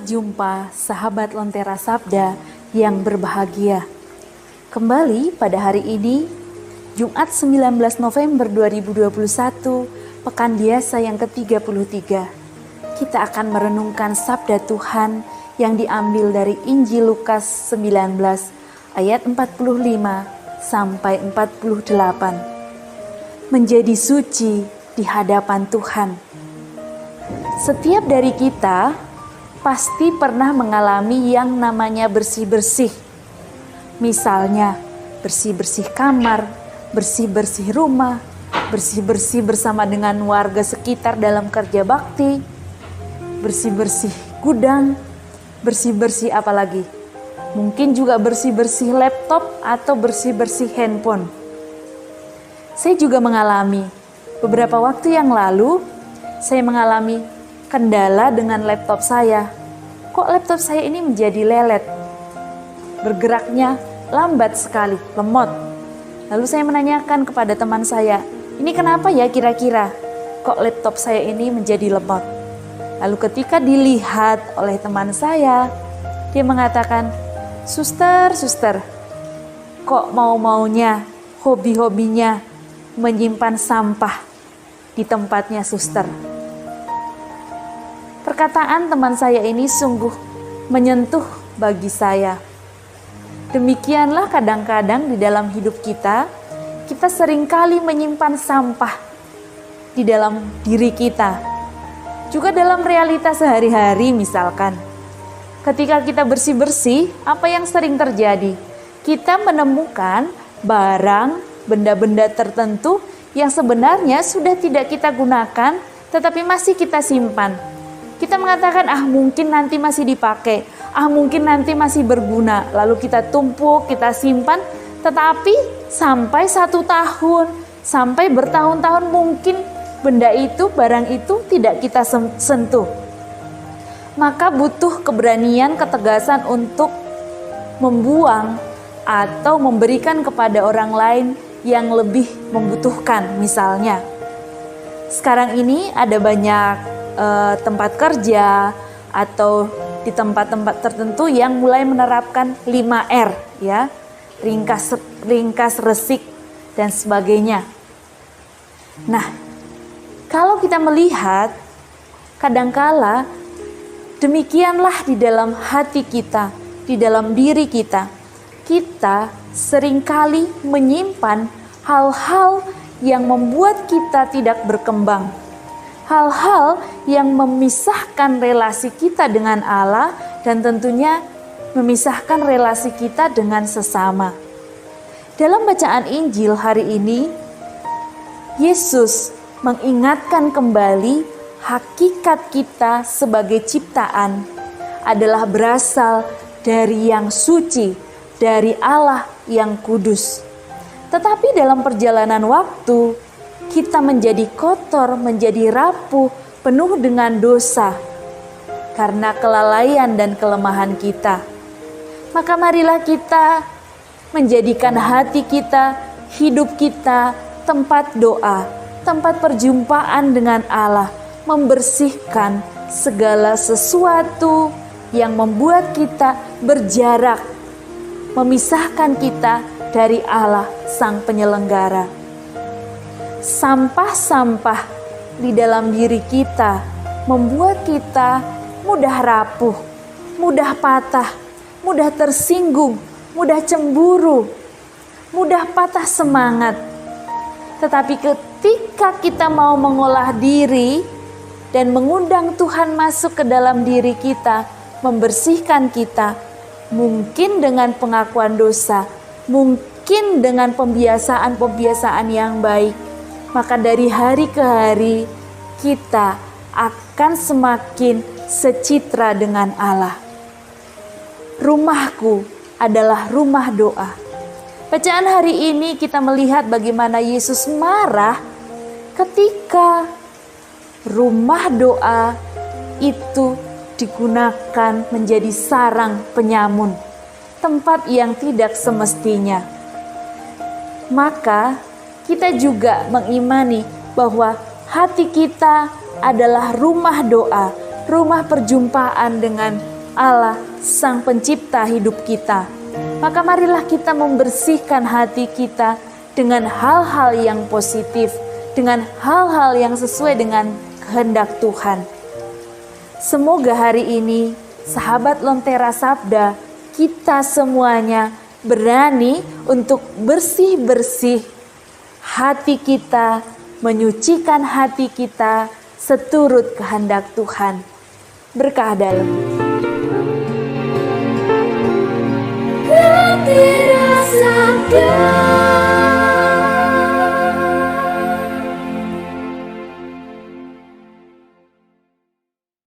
Selamat jumpa sahabat Lentera Sabda yang berbahagia. Kembali pada hari ini, Jumat 19 November 2021, Pekan Biasa yang ke-33. Kita akan merenungkan sabda Tuhan yang diambil dari Injil Lukas 19 ayat 45 sampai 48. Menjadi suci di hadapan Tuhan. Setiap dari kita pasti pernah mengalami yang namanya bersih-bersih. Misalnya, bersih-bersih kamar, bersih-bersih rumah, bersih-bersih bersama dengan warga sekitar dalam kerja bakti, bersih-bersih gudang, bersih-bersih apa lagi? Mungkin juga bersih-bersih laptop atau bersih-bersih handphone. Saya juga mengalami, beberapa waktu yang lalu, saya mengalami kendala dengan laptop saya. Kok laptop saya ini menjadi lelet? Bergeraknya lambat sekali, lemot. Lalu saya menanyakan kepada teman saya, ini kenapa ya kira-kira? Kok laptop saya ini menjadi lemot? Lalu ketika dilihat oleh teman saya, dia mengatakan, Suster, kok mau-maunya, hobi-hobinya menyimpan sampah di tempatnya suster. Perkataan teman saya ini sungguh menyentuh bagi saya. Demikianlah kadang-kadang di dalam hidup kita seringkali menyimpan sampah di dalam diri kita. Juga dalam realitas sehari-hari misalkan. Ketika kita bersih-bersih, apa yang sering terjadi? Kita menemukan barang, benda-benda tertentu yang sebenarnya sudah tidak kita gunakan, tetapi masih kita simpan. Kita mengatakan, mungkin nanti masih dipakai, mungkin nanti masih berguna. Lalu kita tumpuk, kita simpan, tetapi sampai 1 tahun, sampai bertahun-tahun mungkin benda itu, barang itu tidak kita sentuh. Maka butuh keberanian, ketegasan untuk membuang atau memberikan kepada orang lain yang lebih membutuhkan. Misalnya, sekarang ini ada banyak tempat kerja atau di tempat-tempat tertentu yang mulai menerapkan 5R, ya, ringkas, resik, dan sebagainya. Nah, kalau kita melihat, kadangkala demikianlah di dalam hati kita, di dalam diri kita seringkali menyimpan hal-hal yang membuat kita tidak berkembang. Hal-hal yang memisahkan relasi kita dengan Allah dan tentunya memisahkan relasi kita dengan sesama. Dalam bacaan Injil hari ini, Yesus mengingatkan kembali hakikat kita sebagai ciptaan adalah berasal dari yang suci, dari Allah yang kudus. Tetapi dalam perjalanan waktu, kita menjadi kotor, menjadi rapuh, penuh dengan dosa karena kelalaian dan kelemahan kita. Maka marilah kita menjadikan hati kita, hidup kita, tempat doa, tempat perjumpaan dengan Allah, membersihkan segala sesuatu yang membuat kita berjarak, memisahkan kita dari Allah Sang Penyelenggara. Sampah-sampah di dalam diri kita membuat kita mudah rapuh, mudah patah, mudah tersinggung, mudah cemburu, mudah patah semangat. Tetapi ketika kita mau mengolah diri dan mengundang Tuhan masuk ke dalam diri kita, membersihkan kita, mungkin dengan pengakuan dosa, mungkin dengan pembiasaan-pembiasaan yang baik, maka dari hari ke hari kita akan semakin secitra dengan Allah. Rumahku adalah rumah doa. Bacaan hari ini kita melihat bagaimana Yesus marah ketika rumah doa itu digunakan menjadi sarang penyamun, tempat yang tidak semestinya. Maka kita juga mengimani bahwa hati kita adalah rumah doa, rumah perjumpaan dengan Allah, Sang Pencipta hidup kita. Maka marilah kita membersihkan hati kita dengan hal-hal yang positif, dengan hal-hal yang sesuai dengan kehendak Tuhan. Semoga hari ini, sahabat Lontera Sabda, kita semuanya berani untuk bersih-bersih hati kita, menyucikan hati kita seturut kehendak Tuhan. Berkah dalam.